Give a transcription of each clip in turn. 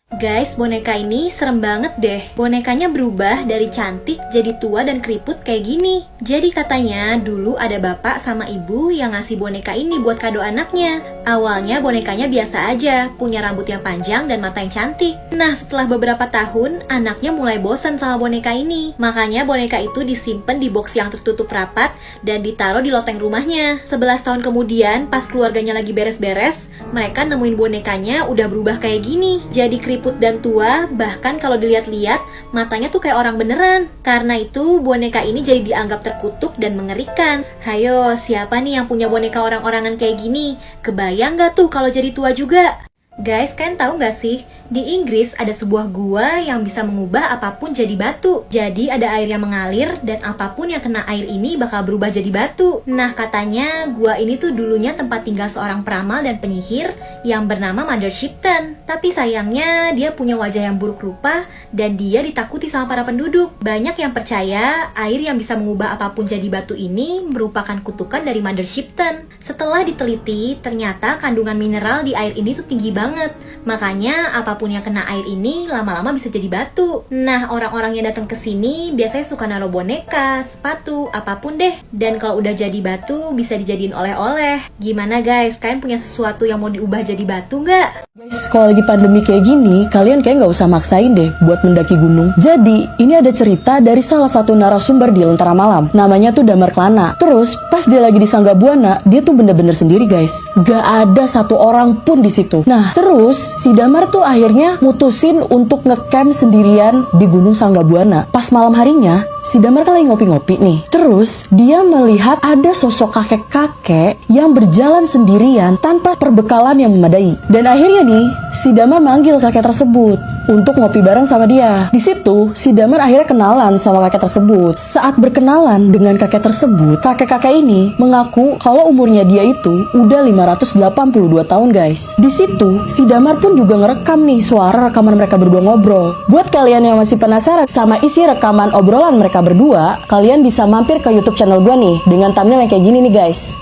Guys, boneka ini serem banget deh. Bonekanya berubah dari cantik jadi tua dan keriput kayak gini. Jadi katanya dulu ada bapak sama ibu yang ngasih boneka ini buat kado anaknya. Awalnya bonekanya biasa aja, punya rambut yang panjang dan mata yang cantik. Nah, setelah beberapa tahun, anaknya mulai bosan sama boneka ini. Makanya boneka itu disimpan di box yang tertutup rapat dan ditaruh di loteng rumahnya. 11 tahun kemudian, pas keluarganya lagi beres-beres, mereka nemuin bonekanya udah berubah kayak gini. Jadi keriput dan tua, bahkan kalau dilihat-lihat matanya tuh kayak orang beneran. Karena itu boneka ini jadi dianggap terkutuk dan mengerikan. Hayo, siapa nih yang punya boneka orang-orangan kayak gini? Kebayang gak tuh kalau jadi tua juga? Guys, kalian tahu gak sih? Di Inggris ada sebuah gua yang bisa mengubah apapun jadi batu. Jadi ada air yang mengalir dan apapun yang kena air ini bakal berubah jadi batu. Nah, katanya gua ini tuh dulunya tempat tinggal seorang peramal dan penyihir yang bernama Mother Shipton. Tapi sayangnya dia punya wajah yang buruk rupa dan dia ditakuti sama para penduduk. Banyak yang percaya air yang bisa mengubah apapun jadi batu ini merupakan kutukan dari Mother Shipton. Setelah diteliti, ternyata kandungan mineral di air ini tuh tinggi banget. Makanya apapun yang kena air ini lama-lama bisa jadi batu. Nah, orang-orang yang datang ke sini biasanya suka naruh boneka, sepatu, apapun deh. Dan kalau udah jadi batu bisa dijadiin oleh-oleh. Gimana guys? Kalian punya sesuatu yang mau diubah jadi batu nggak? Guys, kalau lagi pandemi kayak gini, kalian kayak nggak usah maksain deh buat mendaki gunung. Jadi, ini ada cerita dari salah satu narasumber di Lentera Malam. Namanya tuh Damar Kelana. Terus, pas dia lagi di Sanggabuana, dia tuh bener-bener sendiri guys. Gak ada satu orang pun di situ. Nah, terus si Damar tuh akhirnya mutusin untuk ngecamp sendirian di Gunung Sanggabuana. Pas malam harinya, si Damar kan lagi ngopi-ngopi nih. Terus, dia melihat ada sosok kakek-kakek yang berjalan sendirian tanpa perbekalan yang memadai. Dan akhirnya nih, si Damar manggil kakek tersebut untuk ngopi bareng sama dia. Di situ, si Damar akhirnya kenalan sama kakek tersebut. Saat berkenalan dengan kakek tersebut, kakek-kakek ini mengaku kalau umurnya dia itu udah 582 tahun guys. Di situ, si Damar pun juga ngerekam nih suara rekaman mereka berdua ngobrol. Buat kalian yang masih penasaran sama isi rekaman obrolan mereka berdua, kalian bisa mampir ke YouTube channel gue nih dengan thumbnail yang kayak gini nih guys.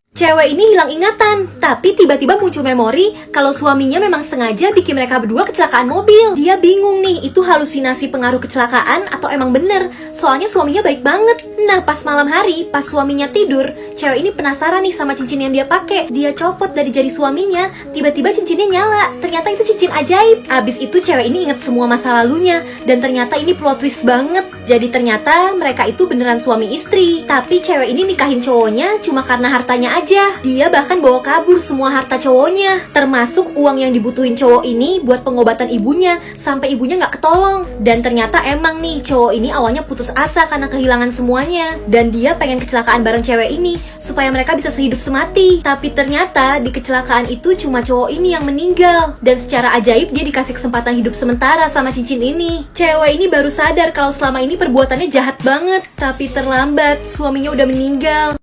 Cewek ini hilang ingatan, tapi tiba-tiba muncul memori kalau suaminya memang sengaja bikin mereka berdua kecelakaan mobil. Dia bingung nih, itu halusinasi pengaruh kecelakaan atau emang bener? Soalnya suaminya baik banget. Nah, pas malam hari, pas suaminya tidur, cewek ini penasaran nih sama cincin yang dia pakai. Dia copot dari jari suaminya, tiba-tiba cincinnya nyala. Ternyata itu cincin ajaib. Abis itu cewek ini inget semua masa lalunya, dan ternyata ini plot twist banget. Jadi ternyata mereka itu beneran suami istri. Tapi cewek ini nikahin cowoknya cuma karena hartanya aja. Dia bahkan bawa kabur semua harta cowoknya, termasuk uang yang dibutuhin cowok ini buat pengobatan ibunya, sampai ibunya nggak ketolong. Dan ternyata emang nih, cowok ini awalnya putus asa karena kehilangan semuanya. Dan dia pengen kecelakaan bareng cewek ini, supaya mereka bisa sehidup semati. Tapi ternyata di kecelakaan itu cuma cowok ini yang meninggal. Dan secara ajaib dia dikasih kesempatan hidup sementara sama cincin ini. Cewek ini baru sadar kalau selama ini perbuatannya jahat banget. Tapi terlambat, suaminya udah meninggal.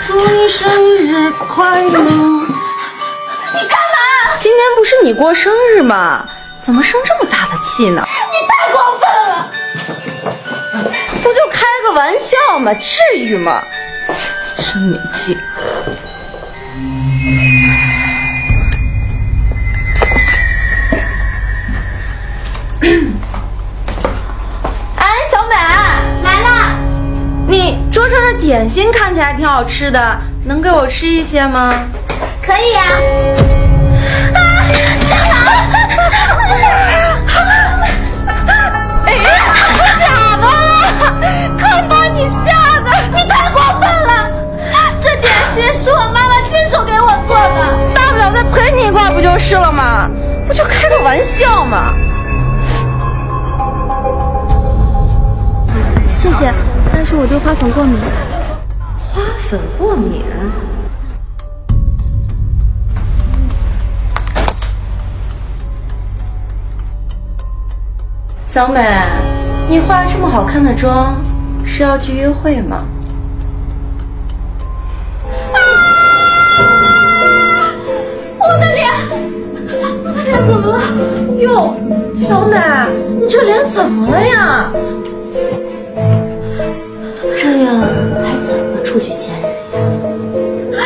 祝你生日快乐！你干嘛？今天不是你过生日吗？怎么生这么大的气呢？你太过分了！不就开个玩笑嘛，至于吗？真没劲。哎，小美，来啦！你桌上的点心看起来挺好吃的，能给我吃一些吗？可以呀。啊！蟑螂！哎呀，假的了！看把你吓的！你太过分了！这点心是我妈妈亲手给我做的，大不了再赔你一块不就是了吗？不就开个玩笑吗？谢谢，但是我对花粉过敏。花粉过敏？小美，你化这么好看的妆，是要去约会吗？我的脸怎么了？哟，小美，你这脸怎么了呀？这样还怎么出去见人呀？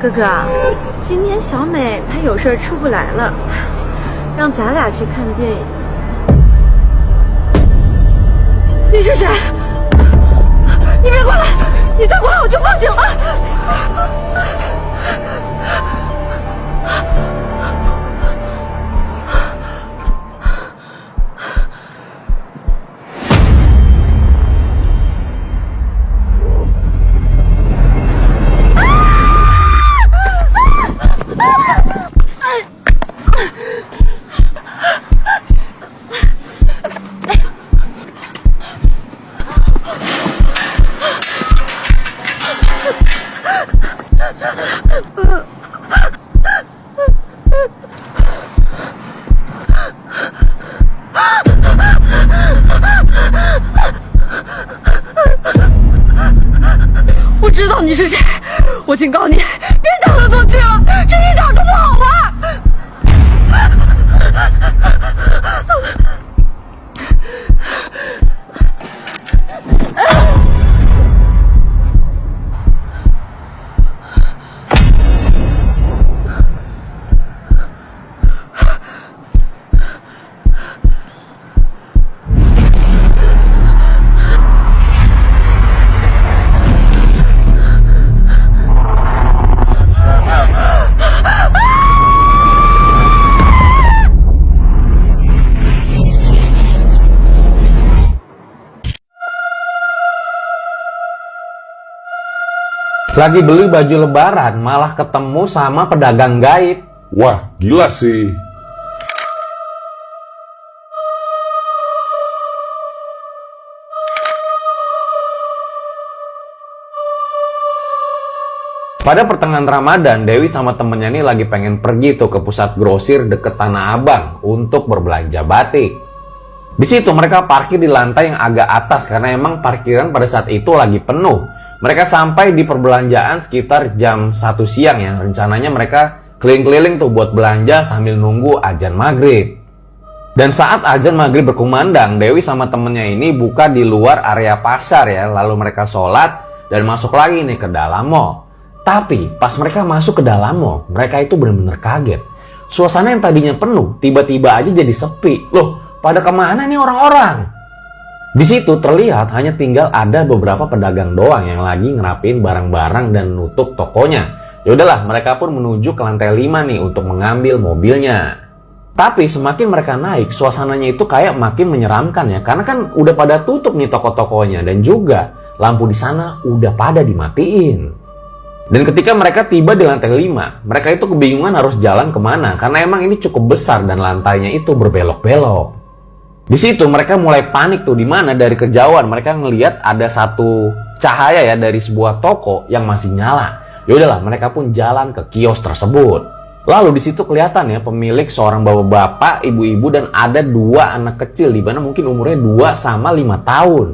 哥哥，今天小美她有事儿出不来了，让咱俩去看电影。你是谁？你别过来！你再过来我就报警了！我知道你是谁，我警告你，别想恶作剧了，这一点都不好玩。Lagi beli baju lebaran, malah ketemu sama pedagang gaib. Wah, gila sih. Pada pertengahan Ramadan, Dewi sama temennya ini lagi pengen pergi tuh ke pusat grosir deket Tanah Abang untuk berbelanja batik. Di situ mereka parkir di lantai yang agak atas karena emang parkiran pada saat itu lagi penuh. Mereka sampai di perbelanjaan sekitar jam 1 siang ya. Rencananya mereka keliling-keliling tuh buat belanja sambil nunggu azan maghrib. Dan saat azan maghrib berkumandang, Dewi sama temennya ini buka di luar area pasar ya. Lalu mereka sholat dan masuk lagi nih ke dalam mall. Tapi pas mereka masuk ke dalam mall, mereka itu benar-benar kaget. Suasana yang tadinya penuh, tiba-tiba aja jadi sepi. Loh, pada kemana nih orang-orang? Di situ terlihat hanya tinggal ada beberapa pedagang doang yang lagi ngerapin barang-barang dan nutup tokonya. Yaudahlah, mereka pun menuju ke lantai 5 nih untuk mengambil mobilnya. Tapi semakin mereka naik, suasananya itu kayak makin menyeramkan ya. Karena kan udah pada tutup nih toko-tokonya dan juga lampu di sana udah pada dimatiin. Dan ketika mereka tiba di lantai 5, mereka itu kebingungan harus jalan kemana. Karena emang ini cukup besar dan lantainya itu berbelok-belok. Di situ mereka mulai panik tuh, dimana dari kejauhan mereka ngelihat ada satu cahaya ya dari sebuah toko yang masih nyala. Yaudahlah, mereka pun jalan ke kios tersebut. Lalu di situ kelihatan ya pemilik seorang bapak-bapak, ibu-ibu dan ada 2 anak kecil di mana mungkin umurnya 2 sama 5 tahun.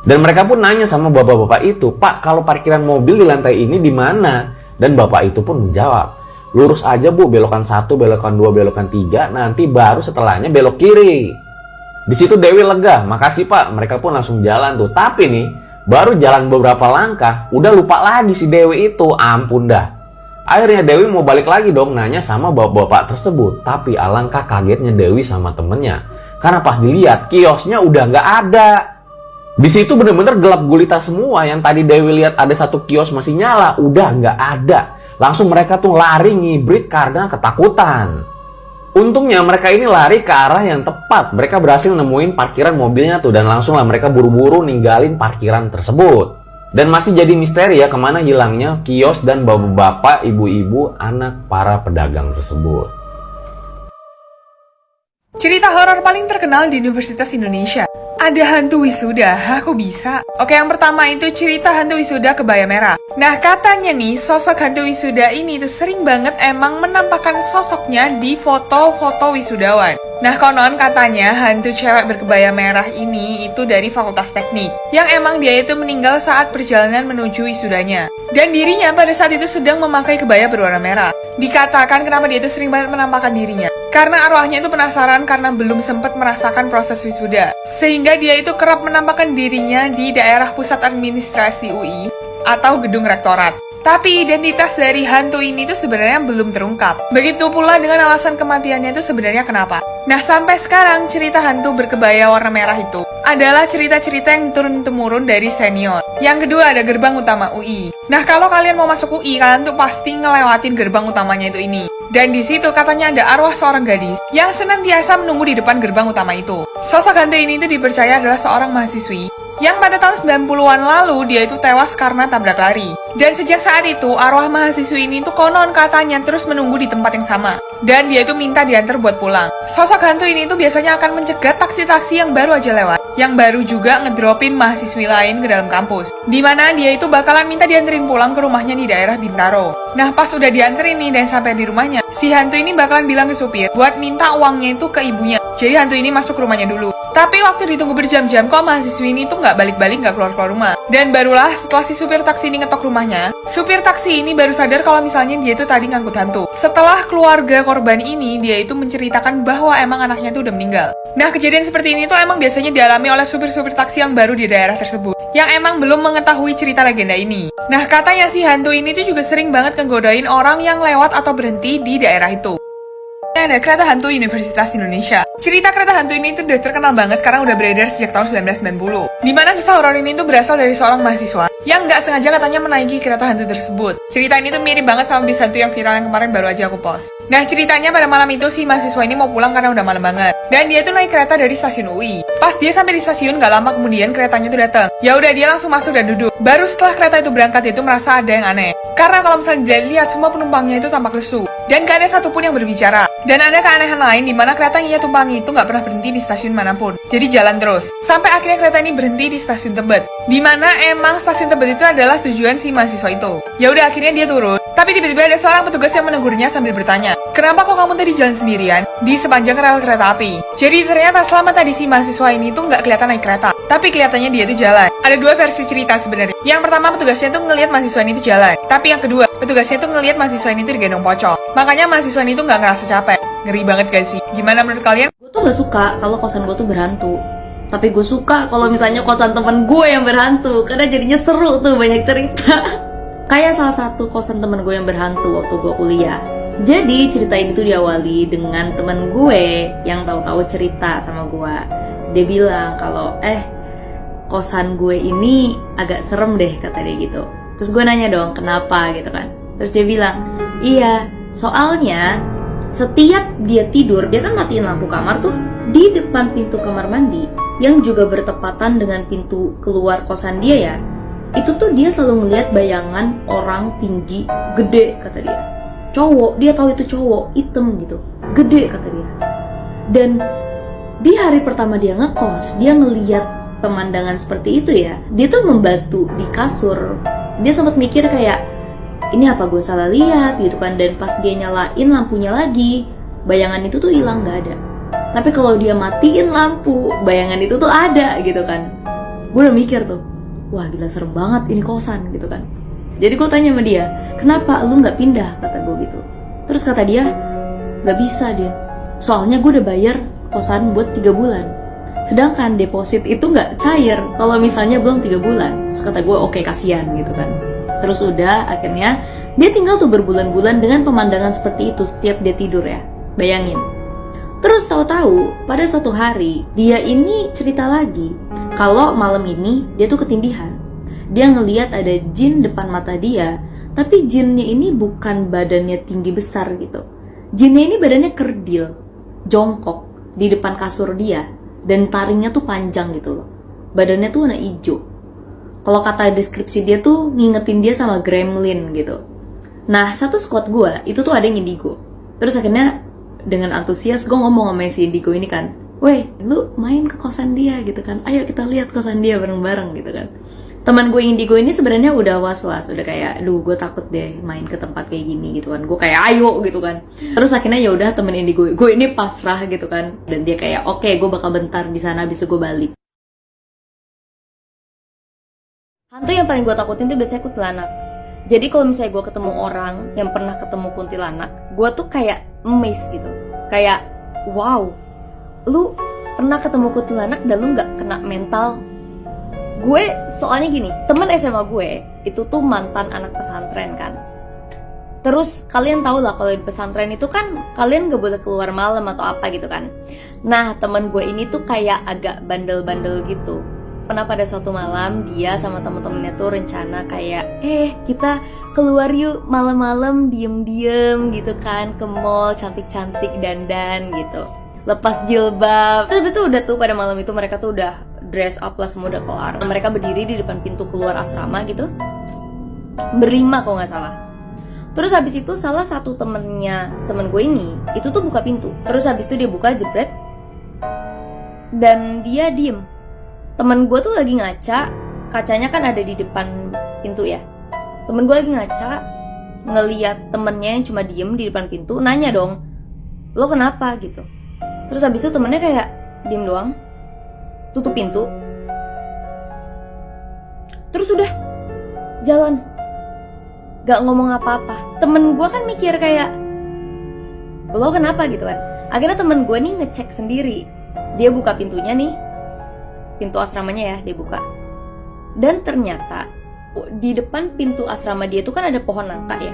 Dan mereka pun nanya sama bapak-bapak itu, "Pak, kalau parkiran mobil di lantai ini di mana?" Dan bapak itu pun menjawab, "Lurus aja Bu, belokan 1, belokan 2, belokan 3, nanti baru setelahnya belok kiri." Di situ Dewi lega, "Makasih Pak." Mereka pun langsung jalan tuh. Tapi nih, baru jalan beberapa langkah, udah lupa lagi si Dewi itu. Ampun dah. Akhirnya Dewi mau balik lagi dong, nanya sama bapak-bapak tersebut. Tapi alangkah kagetnya Dewi sama temennya. Karena pas dilihat, kiosnya udah nggak ada. Di situ bener-bener gelap gulita semua. Yang tadi Dewi lihat ada satu kios masih nyala, udah nggak ada. Langsung mereka tuh lari ngibrit karena ketakutan. Untungnya mereka ini lari ke arah yang tepat. Mereka berhasil nemuin parkiran mobilnya tuh. Dan langsung lah mereka buru-buru ninggalin parkiran tersebut. Dan masih jadi misteri ya kemana hilangnya kios dan bapak-bapak, ibu-ibu, anak para pedagang tersebut. Cerita horor paling terkenal di Universitas Indonesia. Ada hantu wisuda, aku bisa. Oke, yang pertama itu cerita hantu wisuda kebaya merah. Nah, katanya nih, sosok hantu wisuda ini tuh sering banget emang menampakkan sosoknya di foto-foto wisudawan. Nah, konon katanya hantu cewek berkebaya merah ini itu dari Fakultas Teknik. Yang emang dia itu meninggal saat perjalanan menuju wisudanya. Dan dirinya pada saat itu sedang memakai kebaya berwarna merah. Dikatakan kenapa dia itu sering banget menampakkan dirinya. Karena arwahnya itu penasaran karena belum sempat merasakan proses wisuda. Sehingga dia itu kerap menampakkan dirinya di daerah pusat administrasi UI atau gedung rektorat. Tapi identitas dari hantu ini tuh sebenarnya belum terungkap. Begitu pula dengan alasan kematiannya itu sebenarnya kenapa. Nah, sampai sekarang cerita hantu berkebaya warna merah itu adalah cerita-cerita yang turun-temurun dari senior. Yang kedua ada gerbang utama UI. Nah, kalau kalian mau masuk UI, kalian tuh pasti ngelewatin gerbang utamanya itu ini. Dan di situ katanya ada arwah seorang gadis yang senantiasa menunggu di depan gerbang utama itu. Sosok hantu ini tuh dipercaya adalah seorang mahasiswi yang pada tahun 90-an lalu dia itu tewas karena tabrak lari. Dan sejak saat itu, arwah mahasiswi ini tuh konon katanya terus menunggu di tempat yang sama. Dan dia itu minta diantar buat pulang. Sosok hantu ini tuh biasanya akan mencegat taksi-taksi yang baru aja lewat, yang baru juga ngedropin mahasiswi lain ke dalam kampus. Dimana dia itu bakalan minta dianterin pulang ke rumahnya di daerah Bintaro. Nah, pas udah dianterin nih dan sampai di rumahnya, si hantu ini bakalan bilang ke supir buat minta uangnya itu ke ibunya. Jadi hantu ini masuk ke rumahnya dulu. Tapi waktu ditunggu berjam-jam kok mahasiswi ini tuh nggak balik-balik, nggak keluar-keluar rumah. Dan barulah setelah si supir taksi ini ngetok rumahnya, supir taksi ini baru sadar kalau misalnya dia itu tadi ngangkut hantu. Setelah keluarga korban ini, dia itu menceritakan bahwa emang anaknya tuh udah meninggal. Nah, kejadian seperti ini tuh emang biasanya dialami oleh supir-supir taksi yang baru di daerah tersebut, yang emang belum mengetahui cerita legenda ini. Nah, katanya si hantu ini tuh juga sering banget ngegodain orang yang lewat atau berhenti di daerah itu. Ada kereta hantu Universitas Indonesia. Cerita kereta hantu ini tuh udah terkenal banget karena udah beredar sejak tahun 1990. Dimana kisah horor ini tuh berasal dari seorang mahasiswa yang nggak sengaja katanya menaiki kereta hantu tersebut. Cerita ini tuh mirip banget sama bis hantu yang viral yang kemarin baru aja aku post. Nah, ceritanya pada malam itu si mahasiswa ini mau pulang karena udah malam banget. Dan dia tuh naik kereta dari stasiun UI. Pas dia sampai di stasiun, nggak lama kemudian keretanya tuh datang. Ya udah, dia langsung masuk dan duduk. Baru setelah kereta itu berangkat, itu merasa ada yang aneh. Karena kalau misalnya dilihat, semua penumpangnya itu tampak lesu. Dan gak ada satupun yang berbicara. Dan ada keanehan lain di mana kereta yang ia tumpangi itu gak pernah berhenti di stasiun manapun. Jadi jalan terus. Sampai akhirnya kereta ini berhenti di stasiun Tebet. Di mana emang stasiun Tebet itu adalah tujuan si mahasiswa itu. Ya udah, akhirnya dia turun. Tapi tiba-tiba ada seorang petugas yang menegurnya sambil bertanya, "Kenapa kok kamu tadi jalan sendirian di sepanjang rel kereta api?" Jadi ternyata selama tadi si mahasiswa ini tuh nggak kelihatan naik kereta, tapi kelihatannya dia tuh jalan. Ada dua versi cerita sebenarnya. Yang pertama, petugasnya tuh ngelihat mahasiswa ini tuh jalan. Tapi yang kedua, petugasnya tuh ngelihat mahasiswa ini tuh digendong pocong. Makanya mahasiswa ini tuh nggak ngerasa capek. Ngeri banget gak sih? Gimana menurut kalian? Gue tuh gak suka kalau kosan gue tuh berhantu. Tapi gue suka kalau misalnya kosan temen gue yang berhantu, karena jadinya seru tuh, banyak cerita. Kayak salah satu kosan temen gue yang berhantu waktu gue kuliah. Jadi cerita ini tuh diawali dengan temen gue yang tahu-tahu cerita sama gue. Dia bilang kalau kosan gue ini agak serem deh, kata dia gitu. Terus gue nanya dong kenapa gitu kan. Terus dia bilang, iya soalnya setiap dia tidur, dia kan matiin lampu kamar tuh di depan pintu kamar mandi yang juga bertepatan dengan pintu keluar kosan dia ya. Itu tuh dia selalu ngeliat bayangan orang tinggi, gede kata dia. Cowok, dia tahu itu cowok, hitam gitu, gede kata dia. Dan di hari pertama dia ngekos, dia ngeliat pemandangan seperti itu ya. Dia tuh membatu di kasur. Dia sempat mikir kayak, ini apa gue salah lihat gitu kan. Dan pas dia nyalain lampunya lagi, bayangan itu tuh hilang, gak ada. Tapi kalau dia matiin lampu, bayangan itu tuh ada gitu kan. Gue udah mikir tuh, wah gila serem banget ini kosan gitu kan. Jadi gue tanya sama dia, kenapa lu gak pindah, kata gue gitu. Terus kata dia, gak bisa Din, soalnya gue udah bayar kosan buat 3 bulan. Sedangkan deposit itu gak cair kalau misalnya belum 3 bulan. Terus kata gue, oke, kasihan gitu kan. Terus udah akhirnya dia tinggal tuh berbulan-bulan dengan pemandangan seperti itu setiap dia tidur ya. Bayangin. Terus tahu-tahu pada suatu hari dia ini cerita lagi kalau malam ini dia tuh ketindihan. Dia ngelihat ada jin depan mata dia, tapi jinnya ini bukan badannya tinggi besar gitu. Jinnya ini badannya kerdil, jongkok di depan kasur dia, dan taringnya tuh panjang gitu loh. Badannya tuh warna hijau. Kalau kata deskripsi dia tuh ngingetin dia sama gremlin gitu. Nah, satu squad gue itu tuh ada yang indigo. Terus akhirnya dengan antusias gue ngomong sama si indigo ini kan, "Weh, lu main ke kosan dia gitu kan. Ayo kita lihat kosan dia bareng-bareng gitu kan." Teman gue indigo ini sebenarnya udah was-was, udah kayak, "Duh, gue takut deh main ke tempat kayak gini gitu kan." Gue kayak, "Ayo" gitu kan. Terus akhirnya ya udah, temen indigo gue ini pasrah gitu kan. Dan dia kayak, "Oke, gue bakal bentar di sana habis gue balik." Hantu yang paling gue takutin tuh biasanya kuntilanak. Jadi kalau misalnya gue ketemu orang yang pernah ketemu kuntilanak, gue tuh kayak amazed gitu. Kayak, wow, lu pernah ketemu kuntilanak dan lu gak kena mental. Gue soalnya gini, teman SMA gue itu tuh mantan anak pesantren kan. Terus kalian tahu lah kalau di pesantren itu kan kalian gak boleh keluar malam atau apa gitu kan. Nah teman gue ini tuh kayak agak bandel-bandel gitu. Pernah pada suatu malam dia sama temen-temennya tuh rencana kayak kita keluar yuk malam-malam diem-diem gitu kan, ke mall cantik-cantik dandan gitu, lepas jilbab. Terus habis itu udah tuh pada malam itu mereka tuh udah dress up lah, semua udah kelar. Mereka berdiri di depan pintu keluar asrama gitu, berlima kalau nggak salah. Terus habis itu salah satu temen gue ini itu tuh buka pintu. Terus habis itu dia buka jebret dan dia diem. Temen gue tuh lagi ngaca, kacanya kan ada di depan pintu ya. Temen gue lagi ngaca, ngeliat temennya yang cuma diem di depan pintu, nanya dong, lo kenapa gitu. Terus habis itu temennya kayak diem doang, tutup pintu, terus udah jalan, gak ngomong apa-apa. Temen gue kan mikir kayak, lo kenapa gitu kan. Akhirnya temen gue nih ngecek sendiri, dia buka pintunya nih, pintu asramanya ya, dia buka. Dan ternyata di depan pintu asrama dia tuh kan ada pohon nangka ya.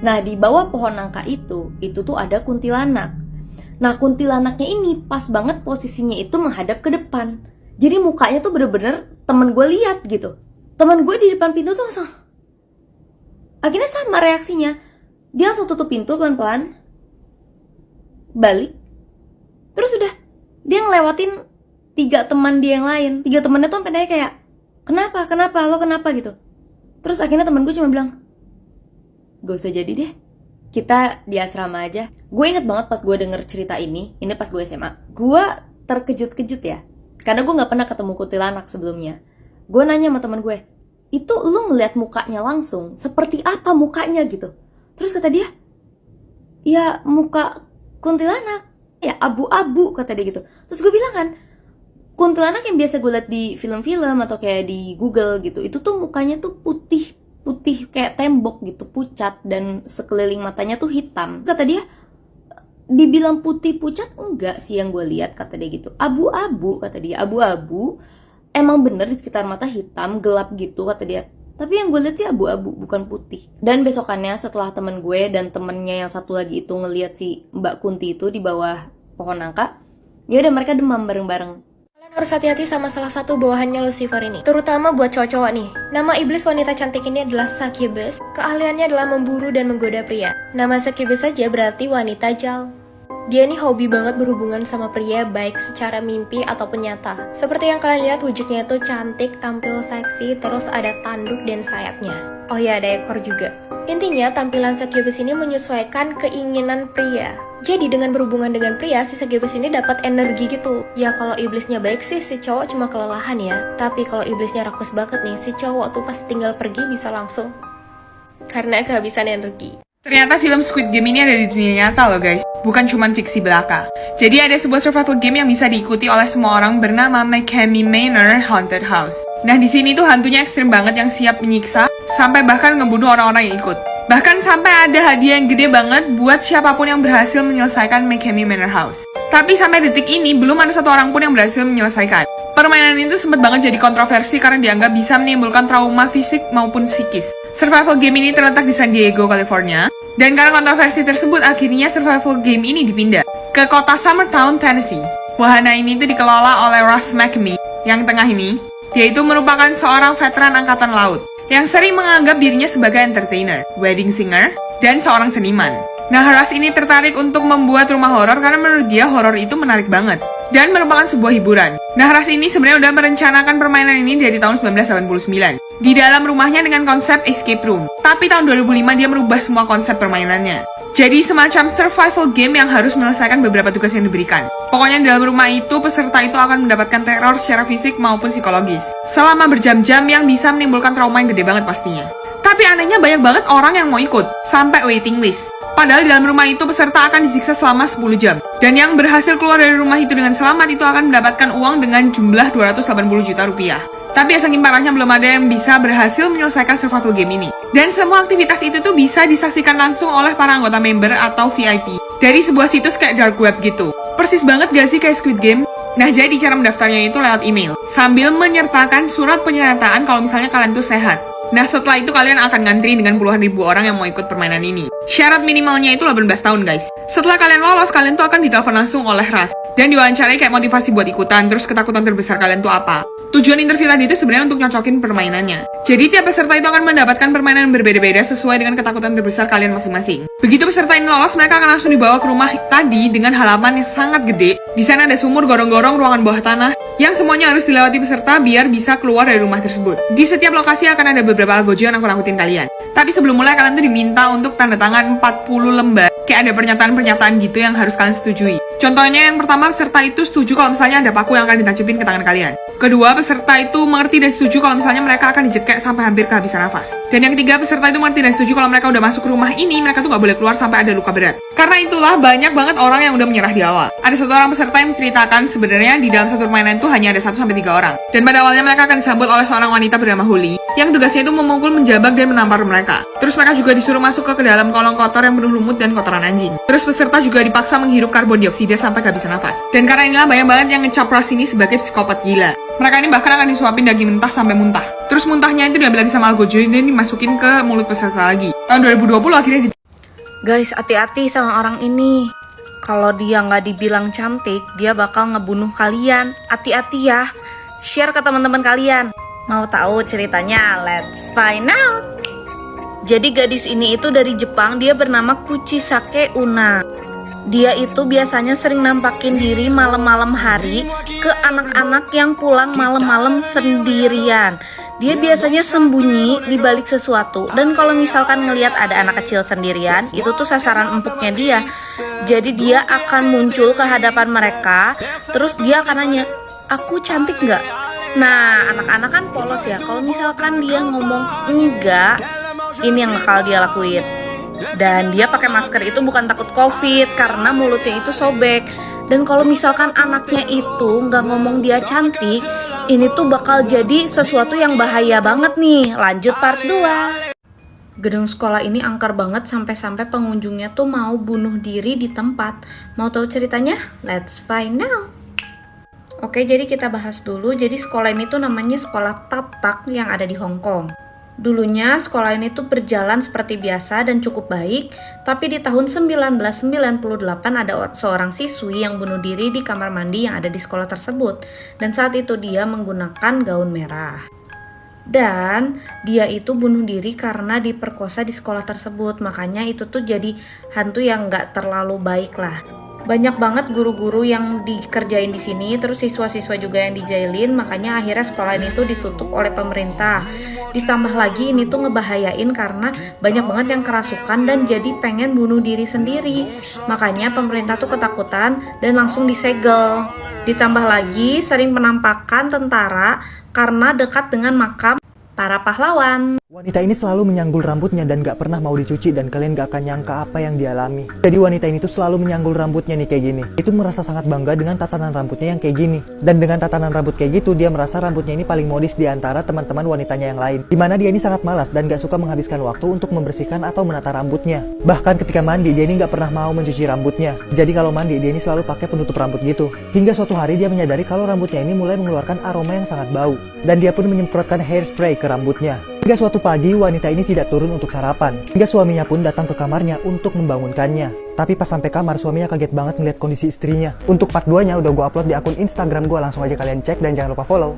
Nah di bawah pohon nangka itu tuh ada kuntilanak. Nah kuntilanaknya ini pas banget posisinya itu menghadap ke depan. Jadi mukanya tuh bener-bener temen gue lihat gitu. Temen gue di depan pintu tuh langsung, akhirnya sama reaksinya. Dia langsung tutup pintu pelan-pelan, balik, terus udah dia ngelewatin 3 teman dia yang lain. 3 temannya tuh sampai nanya kayak, kenapa, lo kenapa gitu. Terus akhirnya temen gue cuma bilang, gak usah jadi deh, kita di asrama aja. Gue inget banget pas gue denger cerita ini pas gue SMA. Gue terkejut-kejut ya, karena gue gak pernah ketemu kuntilanak sebelumnya. Gue nanya sama temen gue, itu lu ngeliat mukanya langsung, seperti apa mukanya gitu. Terus kata dia, ya muka kuntilanak, ya abu-abu kata dia gitu. Terus gue bilang kan, kuntilanak yang biasa gue liat di film-film atau kayak di Google gitu, itu tuh mukanya tuh putih kayak tembok gitu, pucat, dan sekeliling matanya tuh hitam. Kata dia, dibilang putih pucat enggak sih yang gue lihat, kata dia gitu. Abu-abu kata dia, abu-abu. Emang bener di sekitar mata hitam, gelap gitu kata dia. Tapi yang gue lihat sih abu-abu, bukan putih. Dan besokannya setelah temen gue dan temennya yang satu lagi itu ngelihat si Mbak Kunti itu di bawah pohon nangka, ya udah mereka demam bareng-bareng. Harus hati-hati sama salah satu bawahannya Lucifer ini, terutama buat cowok-cowok nih. Nama iblis wanita cantik ini adalah Succubus. Keahliannya adalah memburu dan menggoda pria. Nama Succubus saja berarti wanita jal. Dia ini hobi banget berhubungan sama pria, baik secara mimpi ataupun nyata. Seperti yang kalian lihat, wujudnya itu cantik, tampil seksi, terus ada tanduk dan sayapnya. Oh ya, ada ekor juga. Intinya, tampilan Succubus ini menyesuaikan keinginan pria. Jadi dengan berhubungan dengan pria, si Succubus ini dapat energi gitu. Ya kalau iblisnya baik sih, si cowok cuma kelelahan ya. Tapi kalau iblisnya rakus banget nih, si cowok tuh pas tinggal pergi bisa langsung, karena kehabisan energi. Ternyata film Squid Game ini ada di dunia nyata loh guys, bukan cuman fiksi belaka. Jadi ada sebuah survival game yang bisa diikuti oleh semua orang bernama McKamey Manor Haunted House. Nah di sini tuh hantunya ekstrim banget yang siap menyiksa, sampai bahkan ngebunuh orang-orang yang ikut. Bahkan sampai ada hadiah yang gede banget buat siapapun yang berhasil menyelesaikan McKamey Manor House. Tapi sampai detik ini belum ada satu orang pun yang berhasil menyelesaikan. Permainan itu sempat banget jadi kontroversi karena dianggap bisa menimbulkan trauma fisik maupun psikis. Survival game ini terletak di San Diego, California. Dan karena kontroversi tersebut, akhirnya survival game ini dipindah ke kota Summertown, Tennessee. Wahana ini tuh dikelola oleh Russ McKamey. Yang tengah ini, dia itu merupakan seorang veteran angkatan laut yang sering menganggap dirinya sebagai entertainer, wedding singer, dan seorang seniman. Nah, Russ ini tertarik untuk membuat rumah horor karena menurut dia horor itu menarik banget dan merupakan sebuah hiburan. Nah, Russ ini sebenarnya udah merencanakan permainan ini dari tahun 1989 di dalam rumahnya dengan konsep escape room. Tapi tahun 2005 dia merubah semua konsep permainannya. Jadi semacam survival game yang harus menyelesaikan beberapa tugas yang diberikan. Pokoknya di dalam rumah itu, peserta itu akan mendapatkan teror secara fisik maupun psikologis selama berjam-jam yang bisa menimbulkan trauma yang gede banget pastinya. Tapi anehnya banyak banget orang yang mau ikut, sampai waiting list. Padahal di dalam rumah itu peserta akan disiksa selama 10 jam. Dan yang berhasil keluar dari rumah itu dengan selamat itu akan mendapatkan uang dengan jumlah 280 juta rupiah. Tapi ya saking parahnya belum ada yang bisa berhasil menyelesaikan survival game ini. Dan semua aktivitas itu tuh bisa disaksikan langsung oleh para anggota member atau VIP dari sebuah situs kayak dark web gitu. Persis banget gak sih kayak Squid Game? Nah jadi cara mendaftarnya itu lewat email, sambil menyertakan surat pernyataan kalau misalnya kalian tuh sehat. Nah, setelah itu kalian akan ngantri dengan puluhan ribu orang yang mau ikut permainan ini. Syarat minimalnya itu 18 tahun, guys. Setelah kalian lolos, kalian tuh akan ditelepon langsung oleh Ras dan diwawancarai kayak motivasi buat ikutan, terus ketakutan terbesar kalian tuh apa. Tujuan interview tadi itu sebenarnya untuk nyocokin permainannya. Jadi tiap peserta itu akan mendapatkan permainan yang berbeda-beda sesuai dengan ketakutan terbesar kalian masing-masing. Begitu peserta ini lolos, mereka akan langsung dibawa ke rumah tadi dengan halaman yang sangat gede. Di sana ada sumur, gorong-gorong, ruangan bawah tanah, yang semuanya harus dilewati peserta biar bisa keluar dari rumah tersebut. Di setiap lokasi akan ada beberapa algojo yang nakut-nakutin kalian. Tapi sebelum mulai, kalian tuh diminta untuk tanda tangan 40 lembar. Kayak ada pernyataan-pernyataan gitu yang harus kalian setujui. Contohnya yang pertama, peserta itu setuju kalau misalnya ada paku yang akan ditancapin ke tangan kalian. Kedua, peserta itu mengerti dan setuju kalau misalnya mereka akan dijekek sampai hampir kehabisan nafas. Dan yang ketiga, peserta itu mengerti dan setuju kalau mereka udah masuk ke rumah ini, mereka tuh gak boleh keluar sampai ada luka berat. Karena itulah banyak banget orang yang udah menyerah di awal. Ada satu orang peserta yang menceritakan sebenarnya di dalam satu permainan itu hanya ada 1-3 orang. Dan pada awalnya mereka akan disambut oleh seorang wanita bernama Holly, yang tugasnya itu memukul, menjabak, dan menampar mereka. Terus mereka juga disuruh masuk ke dalam kolong kotor yang penuh lumut dan kotoran anjing. Terus peserta juga dipaksa menghirup karbon dioksida sampai kehabisan nafas. Dan karena inilah banyak banget yang ngecap Ras ini sebagai psikopat gila. Mereka ini bahkan akan disuapin daging mentah sampai muntah. Terus muntahnya itu diambil lagi sama algojo dan dimasukin ke mulut peserta lagi. Tahun 2020 akhirnya Guys, hati-hati sama orang ini. Kalau dia nggak dibilang cantik, dia bakal ngebunuh kalian. Hati-hati ya. Share ke teman-teman kalian. Mau tahu ceritanya? Let's find out. Jadi gadis ini itu dari Jepang, dia bernama Kuchisake Una. Dia itu biasanya sering nampakin diri malam-malam hari ke anak-anak yang pulang malam-malam sendirian. Dia biasanya sembunyi di balik sesuatu, dan kalau misalkan ngelihat ada anak kecil sendirian, itu tuh sasaran empuknya dia. Jadi dia akan muncul ke hadapan mereka, terus dia akan nanya, "Aku cantik nggak?" Nah, anak-anak kan polos ya. Kalau misalkan dia ngomong enggak, ini yang bakal dia lakuin. Dan dia pakai masker itu bukan takut COVID, karena mulutnya itu sobek. Dan kalau misalkan anaknya itu nggak ngomong dia cantik, ini tuh bakal jadi sesuatu yang bahaya banget nih. Lanjut part 2. Gedung sekolah ini angker banget sampai-sampai pengunjungnya tuh mau bunuh diri di tempat. Mau tahu ceritanya? Let's find out. Oke, jadi kita bahas dulu. Jadi sekolah ini tuh namanya Sekolah Tatak yang ada di Hong Kong. Dulunya sekolah ini tuh berjalan seperti biasa dan cukup baik, tapi di tahun 1998 ada seorang siswi yang bunuh diri di kamar mandi yang ada di sekolah tersebut. Dan saat itu dia menggunakan gaun merah. Dan dia itu bunuh diri karena diperkosa di sekolah tersebut, makanya itu tuh jadi hantu yang gak terlalu baik lah. Banyak banget guru-guru yang dikerjain di sini, terus siswa-siswa juga yang dijailin, makanya akhirnya sekolah ini tuh ditutup oleh pemerintah. Ditambah lagi ini tuh ngebahayain karena banyak banget yang kerasukan dan jadi pengen bunuh diri sendiri. Makanya pemerintah tuh ketakutan dan langsung disegel. Ditambah lagi sering penampakan tentara karena dekat dengan makam para pahlawan. Wanita ini selalu menyanggul rambutnya dan gak pernah mau dicuci, dan kalian gak akan nyangka apa yang dia alami. Jadi wanita ini tuh selalu menyanggul rambutnya nih kayak gini. Itu merasa sangat bangga dengan tatanan rambutnya yang kayak gini. Dan dengan tatanan rambut kayak gitu, dia merasa rambutnya ini paling modis di antara teman-teman wanitanya yang lain. Dimana dia ini sangat malas dan gak suka menghabiskan waktu untuk membersihkan atau menata rambutnya. Bahkan ketika mandi, dia ini gak pernah mau mencuci rambutnya. Jadi kalau mandi, dia ini selalu pakai penutup rambut gitu. Hingga suatu hari dia menyadari kalau rambutnya ini mulai mengeluarkan aroma yang sangat bau. Dan dia pun menyemprotkan hairspray ke rambutnya. Hingga suatu pagi, wanita ini tidak turun untuk sarapan. Hingga suaminya pun datang ke kamarnya untuk membangunkannya. Tapi pas sampai kamar, suaminya kaget banget melihat kondisi istrinya. Untuk part 2-nya udah gue upload di akun Instagram gue, langsung aja kalian cek dan jangan lupa follow.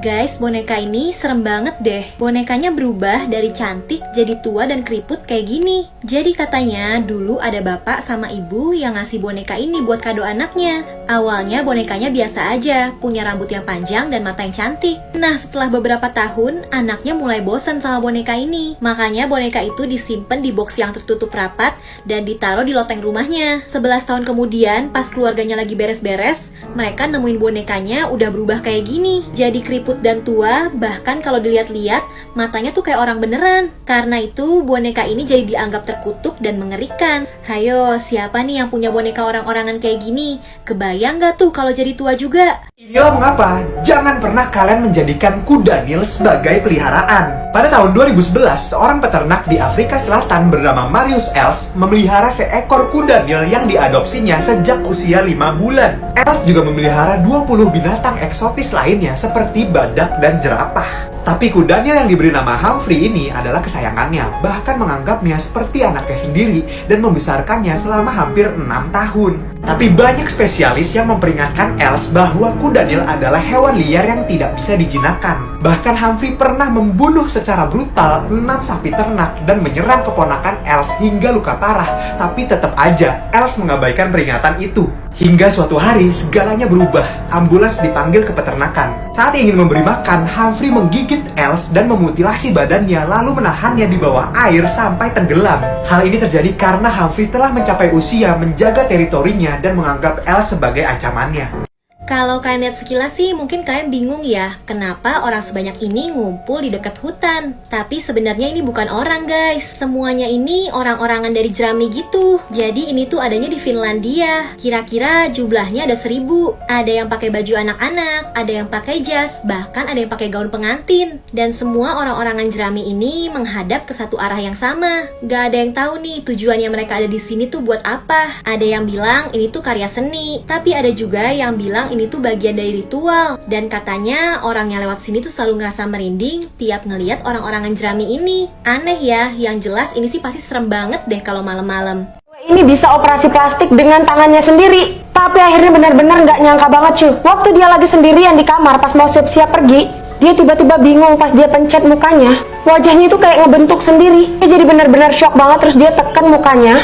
Guys, boneka ini serem banget deh. Bonekanya berubah dari cantik jadi tua dan keriput kayak gini. Jadi katanya dulu ada bapak sama ibu yang ngasih boneka ini buat kado anaknya. Awalnya bonekanya biasa aja, punya rambut yang panjang dan mata yang cantik. Nah, setelah beberapa tahun, anaknya mulai bosan sama boneka ini. Makanya boneka itu disimpan di box yang tertutup rapat dan ditaruh di loteng rumahnya. 11 tahun kemudian, pas keluarganya lagi beres-beres, mereka nemuin bonekanya udah berubah kayak gini. Jadi keriput dan tua, bahkan kalau dilihat-lihat matanya tuh kayak orang beneran. Karena itu boneka ini jadi dianggap terkutuk dan mengerikan. Hayo, siapa nih yang punya boneka orang-orangan kayak gini? Kebayang gak tuh kalau jadi tua juga? Inilah mengapa jangan pernah kalian menjadikan kuda Nil sebagai peliharaan. Pada tahun 2011, seorang peternak di Afrika Selatan bernama Marius Els memelihara seekor kuda Nil yang diadopsinya sejak usia 5 bulan. Els juga memelihara 20 binatang eksotis lainnya seperti badak dan jerapah. Tapi kuda Daniel yang diberi nama Humphrey ini adalah kesayangannya, bahkan menganggapnya seperti anaknya sendiri dan membesarkannya selama hampir 6 tahun. Tapi banyak spesialis yang memperingatkan Els bahwa kuda Daniel adalah hewan liar yang tidak bisa dijinakkan. Bahkan Humphrey pernah membunuh secara brutal 6 sapi ternak dan menyerang keponakan Els hingga luka parah. Tapi tetap aja Els mengabaikan peringatan itu. Hingga suatu hari segalanya berubah. Ambulans dipanggil ke peternakan. Saat ingin memberi makan, Humphrey menggigit Els dan memutilasi badannya lalu menahannya di bawah air sampai tenggelam. Hal ini terjadi karena Humphrey telah mencapai usia menjaga teritorinya dan menganggap Els sebagai ancamannya. Kalau kalian lihat sekilas sih mungkin kalian bingung ya, kenapa orang sebanyak ini ngumpul di dekat hutan. Tapi sebenarnya ini bukan orang guys, semuanya ini orang-orangan dari jerami gitu. Jadi ini tuh adanya di Finlandia. Kira-kira jumlahnya ada 1000. Ada yang pakai baju anak-anak, ada yang pakai jas, bahkan ada yang pakai gaun pengantin. Dan semua orang-orangan jerami ini menghadap ke satu arah yang sama. Gak ada yang tahu nih tujuannya mereka ada di sini tuh buat apa. Ada yang bilang ini tuh karya seni, tapi ada juga yang bilang ini tuh bagian dari ritual. Dan katanya orang yang lewat sini tuh selalu ngerasa merinding tiap ngelihat orang-orangan jerami ini. Aneh ya, yang jelas ini sih pasti serem banget deh kalau malam-malam. Ini bisa operasi plastik dengan tangannya sendiri. Tapi akhirnya benar-benar nggak nyangka banget cuy. Waktu dia lagi sendirian di kamar pas mau siap-siap pergi, dia tiba-tiba bingung pas dia pencet mukanya. Wajahnya itu kayak ngebentuk sendiri. Dia jadi benar-benar shock banget, terus dia tekan mukanya.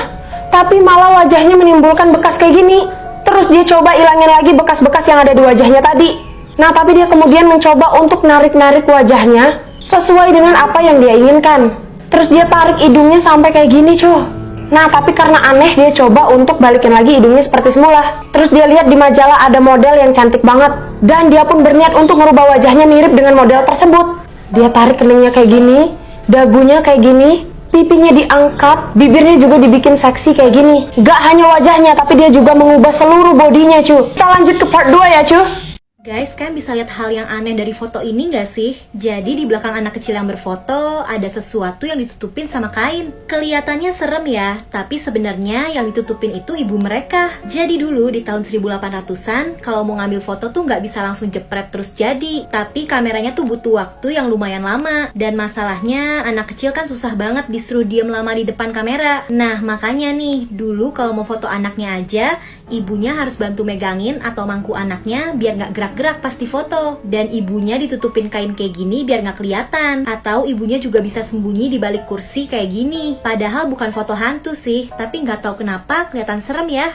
Tapi malah wajahnya menimbulkan bekas kayak gini. Terus dia coba ilangin lagi bekas-bekas yang ada di wajahnya tadi. Nah, tapi dia kemudian mencoba untuk narik-narik wajahnya sesuai dengan apa yang dia inginkan. Terus dia tarik hidungnya sampai kayak gini cuy. Nah, tapi karena aneh dia coba untuk balikin lagi hidungnya seperti semula. Terus dia lihat di majalah ada model yang cantik banget. Dan dia pun berniat untuk merubah wajahnya mirip dengan model tersebut. Dia tarik keningnya kayak gini, dagunya kayak gini, pipinya diangkat, bibirnya juga dibikin seksi kayak gini. Gak hanya wajahnya, tapi dia juga mengubah seluruh bodinya cuy. Kita lanjut ke part 2 ya cuy. Guys, kalian bisa lihat hal yang aneh dari foto ini gak sih? Jadi di belakang anak kecil yang berfoto ada sesuatu yang ditutupin sama kain. Kelihatannya serem ya, tapi sebenarnya yang ditutupin itu ibu mereka. Jadi dulu di tahun 1800-an, kalau mau ngambil foto tuh nggak bisa langsung jepret terus jadi. Tapi kameranya tuh butuh waktu yang lumayan lama. Dan masalahnya anak kecil kan susah banget disuruh diem lama di depan kamera. Nah makanya nih, dulu kalau mau foto anaknya aja, ibunya harus bantu megangin atau mangku anaknya biar nggak gerak-gerak pas di foto. Dan ibunya ditutupin kain kayak gini biar nggak kelihatan. Atau ibunya juga bisa sembunyi di balik kursi kayak gini. Padahal bukan foto hantu sih, tapi nggak tahu kenapa kelihatan serem ya.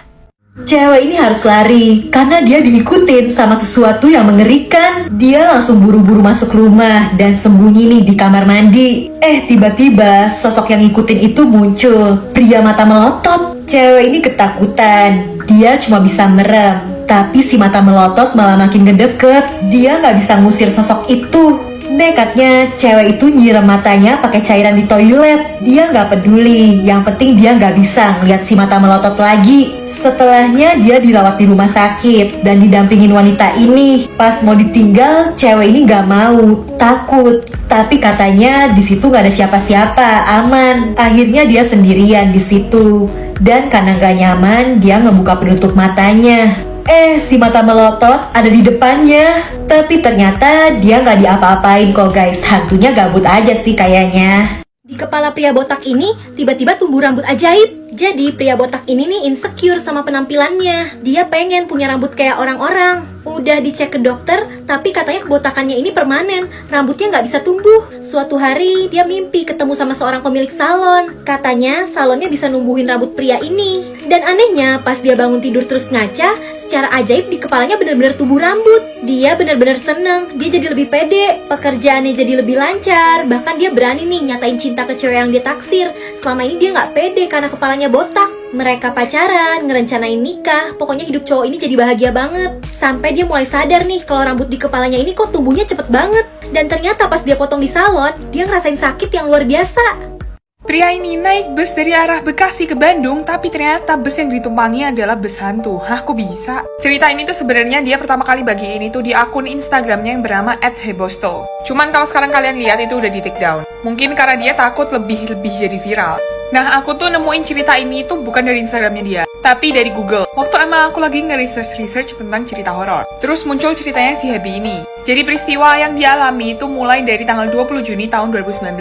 Cewek ini harus lari karena dia diikutin sama sesuatu yang mengerikan. Dia langsung buru-buru masuk rumah dan sembunyi nih di kamar mandi. Tiba-tiba sosok yang ngikutin itu muncul. Pria mata melotot. Cewek ini ketakutan. Dia cuma bisa merem. Tapi si mata melotot malah makin ngedeket. Dia nggak bisa ngusir sosok itu. Nekatnya cewek itu nyiram matanya pakai cairan di toilet. Dia nggak peduli. Yang penting dia nggak bisa ngeliat si mata melotot lagi. Setelahnya dia dirawat di rumah sakit dan didampingin wanita ini. Pas mau ditinggal, cewek ini nggak mau, takut. Tapi katanya di situ nggak ada siapa-siapa, aman. Akhirnya dia sendirian di situ. Dan karena nggak nyaman, dia ngebuka penutup matanya. Si mata melotot ada di depannya. Tapi ternyata dia nggak diapa-apain kok guys. Hantunya gabut aja sih kayaknya. Di kepala pria botak ini tiba-tiba tumbuh rambut ajaib. Jadi pria botak ini nih insecure sama penampilannya. Dia pengen punya rambut kayak orang-orang. Udah dicek ke dokter, tapi katanya kebotakannya ini permanen. Rambutnya nggak bisa tumbuh. Suatu hari dia mimpi ketemu sama seorang pemilik salon. Katanya salonnya bisa numbuhin rambut pria ini. Dan anehnya pas dia bangun tidur terus ngaca, secara ajaib di kepalanya benar-benar tumbuh rambut. Dia benar-benar seneng, dia jadi lebih pede, pekerjaannya jadi lebih lancar. Bahkan dia berani nih nyatain cinta ke cewek yang dia taksir. Selama ini dia nggak pede karena kepalanya botak. Mereka pacaran, ngerencanain nikah. Pokoknya hidup cowok ini jadi bahagia banget. Sampai dia mulai sadar nih kalau rambut di kepalanya ini kok tumbuhnya cepet banget. Dan ternyata pas dia potong di salon, dia ngerasain sakit yang luar biasa. Pria ini naik bus dari arah Bekasi ke Bandung, tapi ternyata bus yang ditumpangi adalah bus hantu. Hah, kok bisa? Cerita ini tuh sebenarnya dia pertama kali bagiin itu di akun Instagramnya yang bernama @hebosto. Cuman kalau sekarang kalian lihat itu udah di take down. Mungkin karena dia takut lebih jadi viral. Nah, aku tuh nemuin cerita ini tuh bukan dari Instagramnya dia, tapi dari Google. Waktu emang aku lagi nge-research tentang cerita horor. Terus muncul ceritanya si Happy ini. Jadi peristiwa yang dialami itu mulai dari tanggal 20 Juni tahun 2019.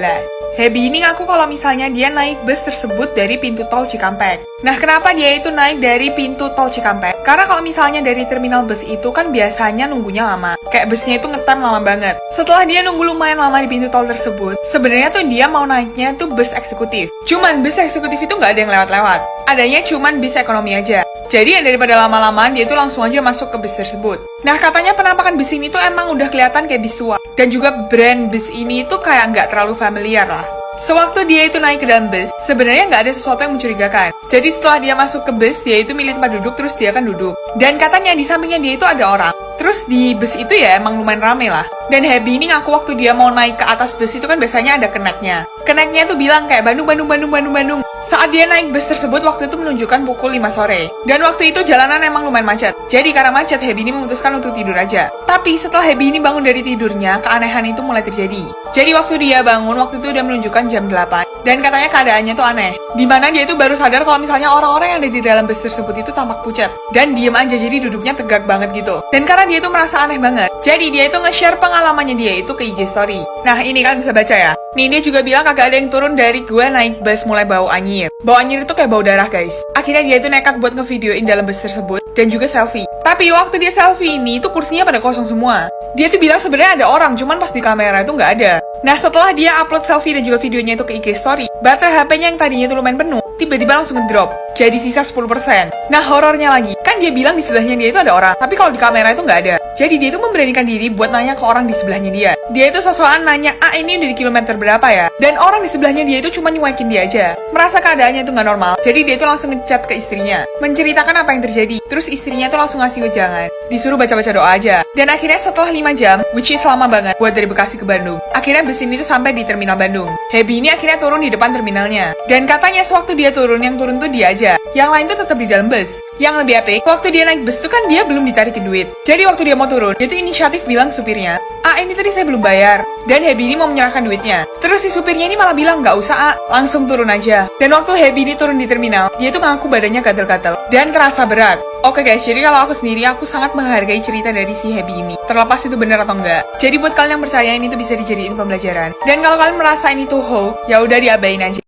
Happy ini ngaku kalau misalnya dia naik bus tersebut dari pintu tol Cikampek. Nah, kenapa dia itu naik dari pintu tol Cikampek? Karena kalau misalnya dari terminal bus itu kan biasanya nunggunya lama. Kayak busnya itu ngetem lama banget. Setelah dia nunggu lumayan lama di pintu tol tersebut, sebenarnya tuh dia mau naiknya tuh bus eksekutif. Cuman bus eksekutif itu nggak ada yang lewat-lewat. Adanya cuman bis ekonomi aja. Jadi ya daripada lama-lama, dia tuh langsung aja masuk ke bis tersebut. Nah, katanya penampakan bis ini tuh emang udah kelihatan kayak bis tua. Dan juga brand bis ini tuh kayak nggak terlalu familiar lah. Sewaktu dia itu naik ke dalam bus, sebenarnya nggak ada sesuatu yang mencurigakan. Jadi setelah dia masuk ke bus, dia itu milih tempat duduk, terus dia akan duduk. Dan katanya di sampingnya dia itu ada orang. Terus di bus itu ya emang lumayan rame lah. Dan Happy ini ngaku waktu dia mau naik ke atas bus itu kan biasanya ada keneknya. Keneknya tuh bilang kayak Bandung. Saat dia naik bus tersebut waktu itu menunjukkan pukul 5 sore. Dan waktu itu jalanan emang lumayan macet. Jadi karena macet, Happy ini memutuskan untuk tidur aja. Tapi setelah Happy ini bangun dari tidurnya, keanehan itu mulai terjadi. Jadi waktu dia bangun, waktu itu udah menunjukkan jam 8. Dan katanya keadaannya tuh aneh. Dimana dia itu baru sadar kalau misalnya orang-orang yang ada di dalam bus tersebut itu tampak pucat. Dan diem aja, jadi duduknya tegak banget gitu. Dan karena dia itu merasa aneh banget, jadi dia itu nge-share pengalamannya dia itu ke IG story. Nah, ini kalian bisa baca ya. Nih, dia juga bilang kagak ada yang turun dari gua naik bus mulai bau anyir. Bau anyir itu kayak bau darah, guys. Akhirnya dia itu nekat buat ngevideoin dalam bus tersebut dan juga selfie. Tapi waktu dia selfie ini itu kursinya pada kosong semua. Dia tuh bilang sebenarnya ada orang, cuman pas di kamera itu nggak ada. Nah, setelah dia upload selfie dan juga videonya itu ke IG story, baterai HP-nya yang tadinya itu lumayan penuh, tiba-tiba langsung ngedrop. Jadi sisa 10%. Nah, horornya lagi, kan dia bilang di sebelahnya dia itu ada orang, tapi kalau di kamera itu nggak ada. Jadi dia itu memberanikan diri buat nanya ke orang di sebelahnya dia. Dia itu sosokan nanya, ini udah di kilometer berapa ya? Dan orang di sebelahnya dia itu cuma nyuekin dia aja. Merasa keadaannya itu nggak normal, jadi dia itu langsung ngechat ke istrinya, menceritakan apa yang terjadi. Terus istrinya itu langsung ngasih wejangan, disuruh baca-baca doa aja. Dan akhirnya setelah 5 jam, which is lama banget buat dari Bekasi ke Bandung, akhirnya bus ini tuh sampai di terminal Bandung. Happy ini akhirnya turun di depan terminalnya. Dan katanya sewaktu dia turun, yang turun tuh dia aja. Yang lain tuh tetap di dalam bus. Yang lebih epic, waktu dia naik bus tuh kan dia belum ditarikin duit. Jadi waktu dia mau turun, dia tuh inisiatif bilang ke supirnya, ini tadi saya belum bayar. Dan Happy ini mau menyerahkan duitnya. Terus si supirnya ini malah bilang, nggak usah, langsung turun aja. Dan waktu Happy ini turun di terminal, dia tuh ngaku badannya gatel-gatel dan kerasa berat. Oke guys, jadi kalau aku sendiri, aku sangat menghargai cerita dari si Happy ini. Terlepas itu benar atau enggak. Jadi buat kalian yang percaya, ini tuh bisa dijadiin pembelajaran. Dan kalau kalian merasa ini tuh hoax, ya udah diabain aja.